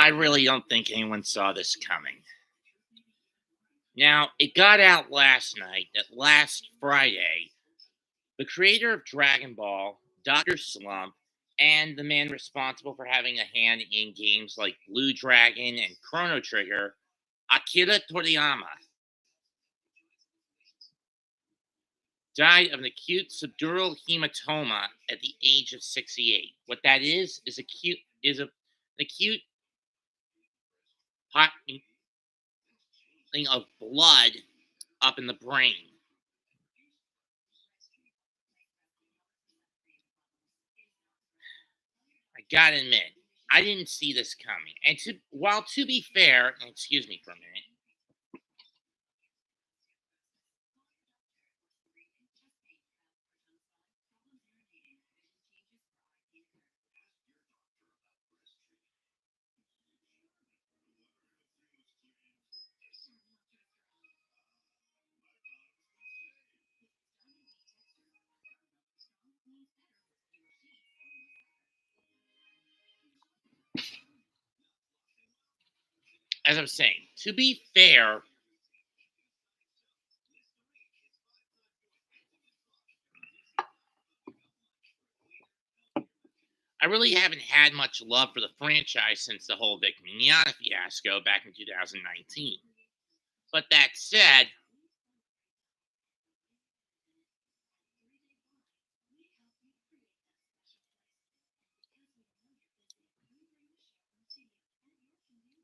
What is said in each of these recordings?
I really don't think anyone saw this coming. Now, it got out last night that last Friday, the creator of Dragon Ball, Dr. Slump, and the man responsible for having a hand in games like Blue Dragon and Chrono Trigger, Akira Toriyama, died of an acute subdural hematoma at the age of 68. What that is acute is a, an acute hotting of blood up in the brain. I gotta admit, I didn't see this coming. And while to be fair, and excuse me for a minute, as I'm saying, to be fair, I really haven't had much love for the franchise since the whole Vic Mignogna fiasco back in 2019. But that said,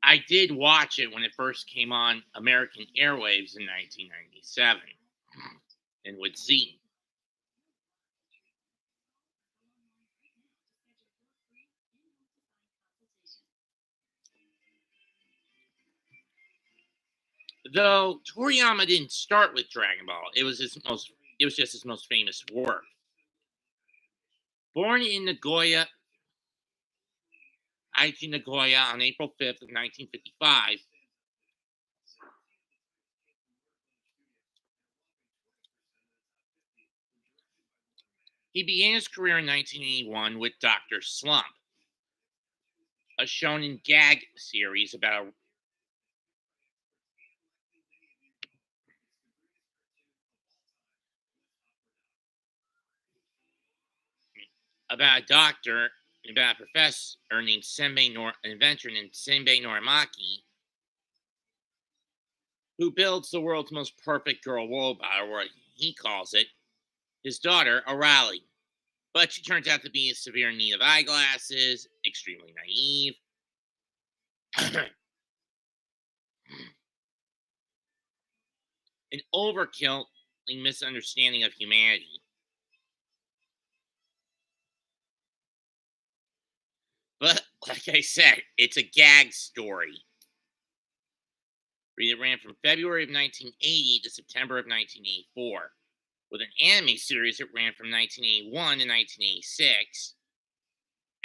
I did watch it when it first came on American airwaves in 1997 and with Z. Though Toriyama didn't start with Dragon Ball, it was just his most famous work. Born in Nagoya, Aichi, Nagoya on April 5th of 1955, he began his career in 1981 with Dr. Slump, a shonen gag series about a doctor, about a professor named an inventor named Senbei Norimaki, who builds the world's most perfect girl robot, or what he calls it, his daughter, Arali. But she turns out to be in severe need of eyeglasses, extremely naive, an overkill misunderstanding of humanity. But like I said, it's a gag story. It ran from February of 1980 to September of 1984, with an anime series that ran from 1981 to 1986,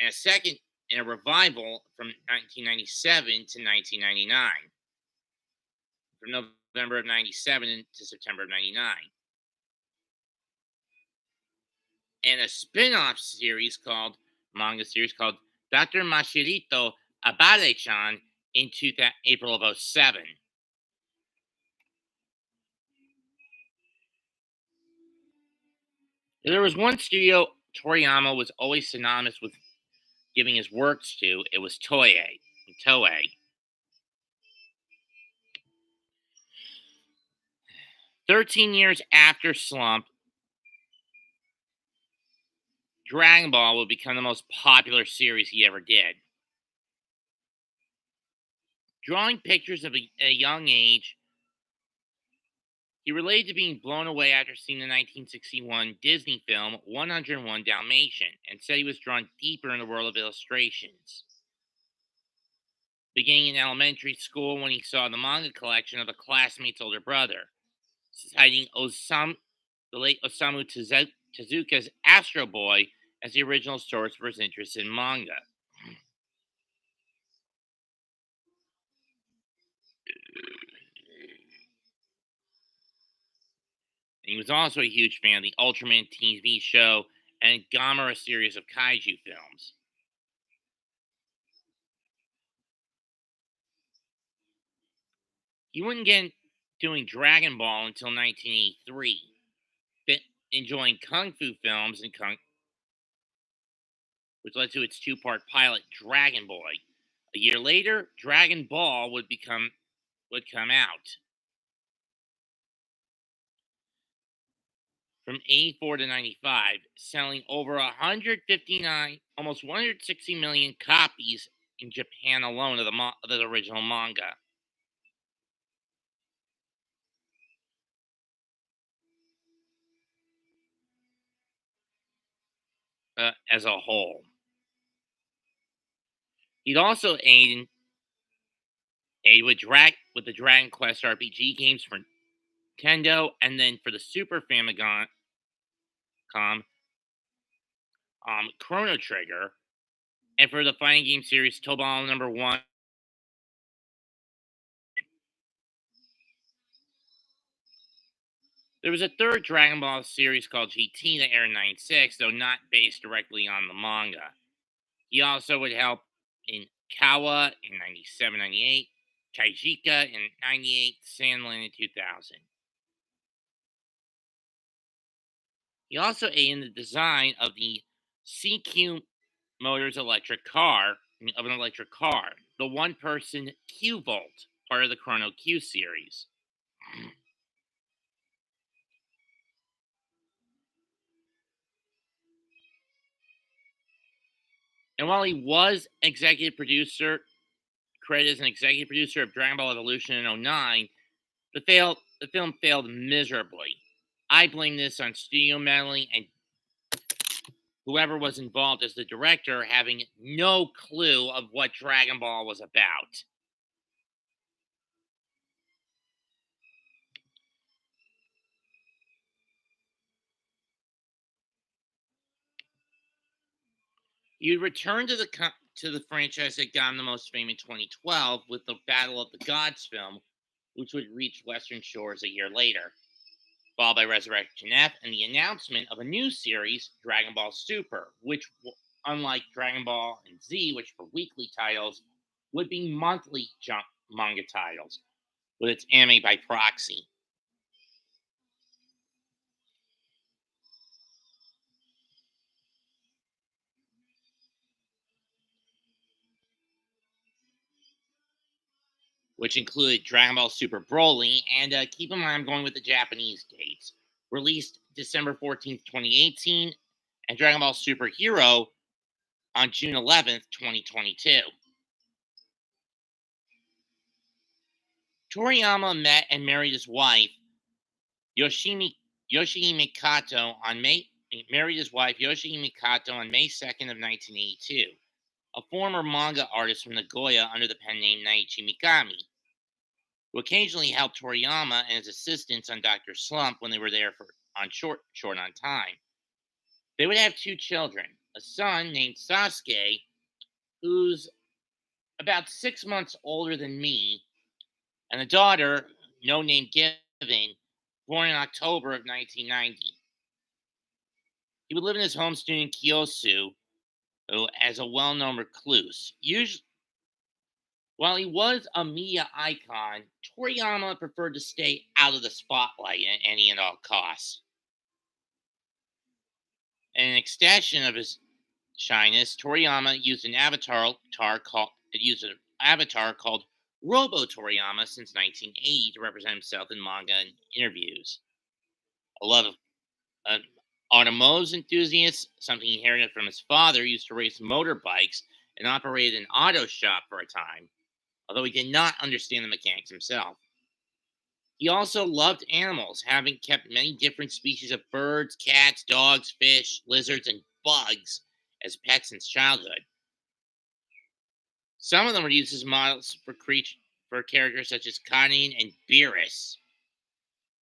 and a second and a revival from 1997 to 1999, from November of 97 to September of 99, and a spin-off series called manga series called Dr. Mashirito Abare-chan in April of '07. There was one studio Toriyama was always synonymous with giving his works to. It was Toei. 13 years after Slump, Dragon Ball would become the most popular series he ever did. Drawing pictures of a young age, he related to being blown away after seeing the 1961 Disney film 101 Dalmatian and said he was drawn deeper in the world of illustrations. Beginning in elementary school when he saw the manga collection of a classmate's older brother, citing the late Osamu Tezuka's Astro Boy as the original source for his interest in manga. And he was also a huge fan of the Ultraman TV show and Gamera series of kaiju films. He wouldn't get doing Dragon Ball until 1983, enjoying kung fu films and which led to its two-part pilot Dragon Boy. A year later, Dragon Ball would come out. From 84 to 95, selling over 159, almost 160 million copies in Japan alone of of the original manga. As a whole. He'd also aid with the Dragon Quest RPG games for Nintendo, and then for the Super Famicom, Chrono Trigger, and for the fighting game series Tobal Number One. There was a third Dragon Ball series called GT that aired in '96, though not based directly on the manga. He also would help in Kawa in '97, '98, Kaijika in '98, Sandland in 2000. He also aided in the design of the CQ Motors of an electric car, the one-person Q Volt, part of the Chrono Q series. And while he was credited as an executive producer of Dragon Ball Evolution in '09, the film failed miserably. I blame this on studio meddling and whoever was involved as the director having no clue of what Dragon Ball was about. He returned to the franchise that got him the most fame in 2012 with the Battle of the Gods film, which would reach Western shores a year later, followed by Resurrection F and the announcement of a new series, Dragon Ball Super, which, unlike Dragon Ball and Z, which were weekly titles, would be monthly manga titles, with its anime by proxy. Which included Dragon Ball Super Broly, and keep in mind I'm going with the Japanese dates. Released December 14th, 2018, and Dragon Ball Super Hero on June 11th, 2022. Toriyama met and married his wife, Yoshimi, Yoshihime Kato, on May married his wife Yoshihime Kato on May 2nd of 1982, a former manga artist from Nagoya under the pen name Naichi Mikami, who occasionally helped Toriyama and his assistants on Dr. Slump when they were there on short on time. They would have two children, a son named Sasuke, who's about 6 months older than me, and a daughter, no name given, born in October of 1990. He would live in his home in Kyosu as a well-known recluse. While he was a media icon, Toriyama preferred to stay out of the spotlight at any and all costs. In an extension of his shyness, Toriyama used an avatar called Robo Toriyama since 1980 to represent himself in manga and interviews. A lot of automotive enthusiast, something he inherited from his father, used to race motorbikes and operated an auto shop for a time, although he did not understand the mechanics himself. He also loved animals, having kept many different species of birds, cats, dogs, fish, lizards, and bugs as pets since childhood. Some of them were used as models for characters such as Kanin and Beerus.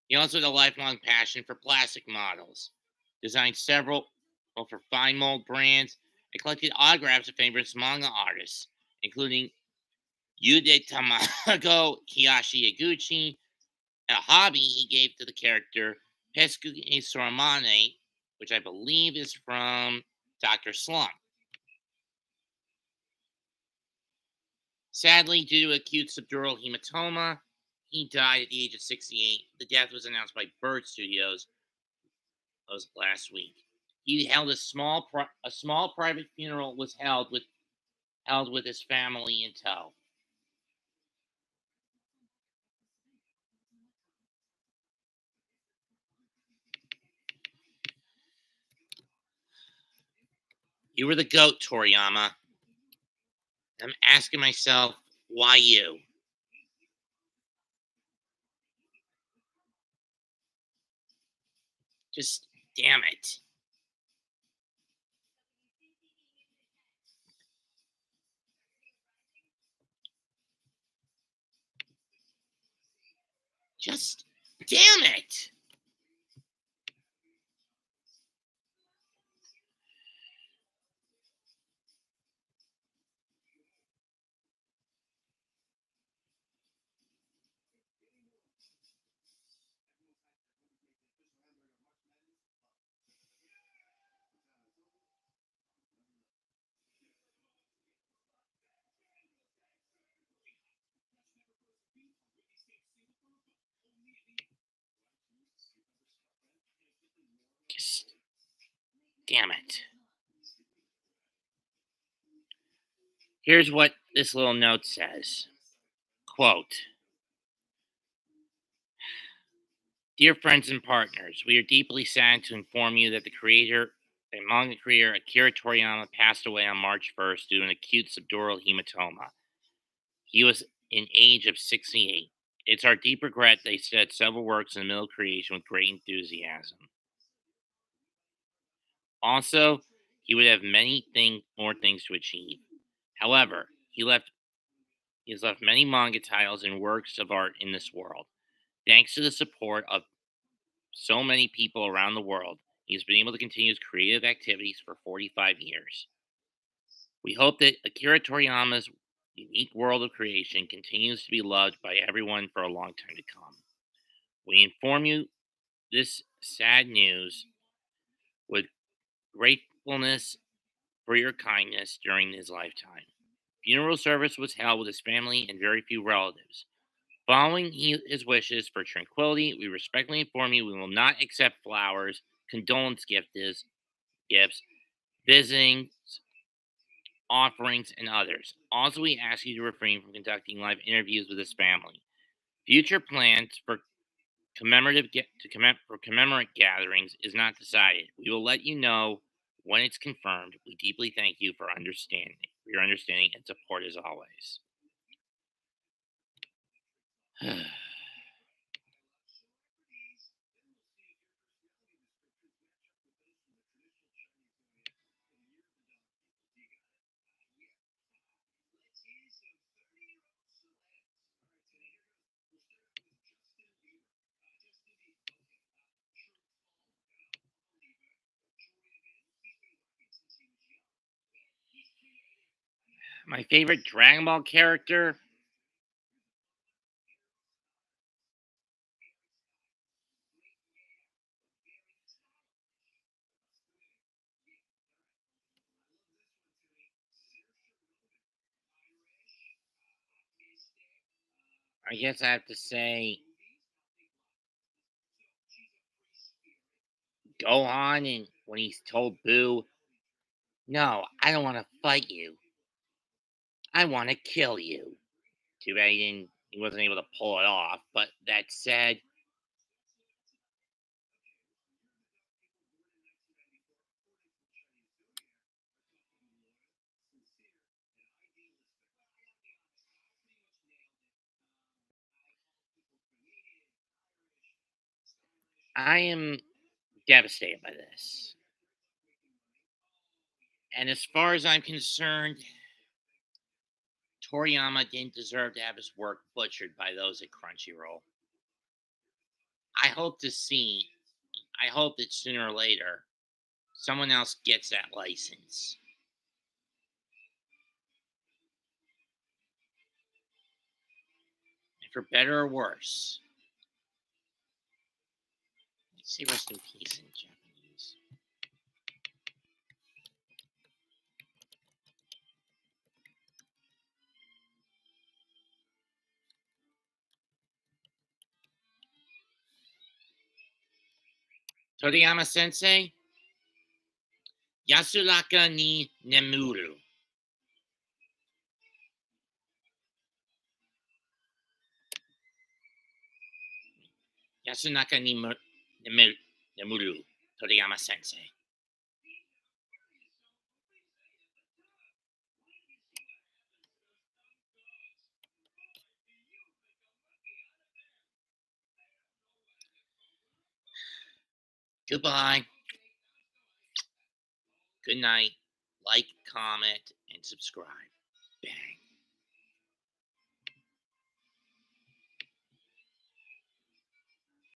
He also had a lifelong passion for plastic models, designed several for fine mold brands, and collected autographs of famous manga artists, including Yude Tamago Hiyashi Eguchi, a hobby he gave to the character Pesku Soramane, which I believe is from Dr. Slump. Sadly, due to acute subdural hematoma, He died at the age of 68. The death was announced by Bird Studios last week. He held a small private funeral was held with his family in tow. You were the GOAT, Toriyama. I'm asking myself, why you? Just damn it. Just damn it. Just damn it. Here's what this little note says. Quote, Dear friends and partners, we are deeply saddened to inform you that the manga creator Akira Toriyama passed away on March 1st due to an acute subdural hematoma. He was in age of 68. It's our deep regret that he said several works in the middle of creation with great enthusiasm. Also, he would have more things to achieve. However, he has left many manga titles and works of art in this world. Thanks to the support of so many people around the world, he has been able to continue his creative activities for 45 years. We hope that Akira Toriyama's unique world of creation continues to be loved by everyone for a long time to come. We inform you this sad news with gratefulness for your kindness during his lifetime. Funeral service was held with his family and very few relatives. Following his wishes for tranquility, we respectfully inform you we will not accept flowers, gifts, visiting, offerings, and others. Also, we ask you to refrain from conducting live interviews with his family. Future plans for commemorate gatherings is not decided. We will let you know when it's confirmed. We deeply thank you for your understanding and support as always. My favorite Dragon Ball character? I guess I have to say Gohan, and when he's told Boo, no, I don't want to fight you. I want to kill you. Too bad he wasn't able to pull it off. But that said, I am devastated by this. And as far as I'm concerned, Toriyama didn't deserve to have his work butchered by those at Crunchyroll. I hope to see, I hope that sooner or later, someone else gets that license. And for better or worse, say rest in peace in Japanese. Toriyama Sensei, Yasuraka ni Nemuru. Yasunaka ni Nemuru, Toriyama Sensei. Goodbye. Good night. Like, comment, and subscribe. Bang.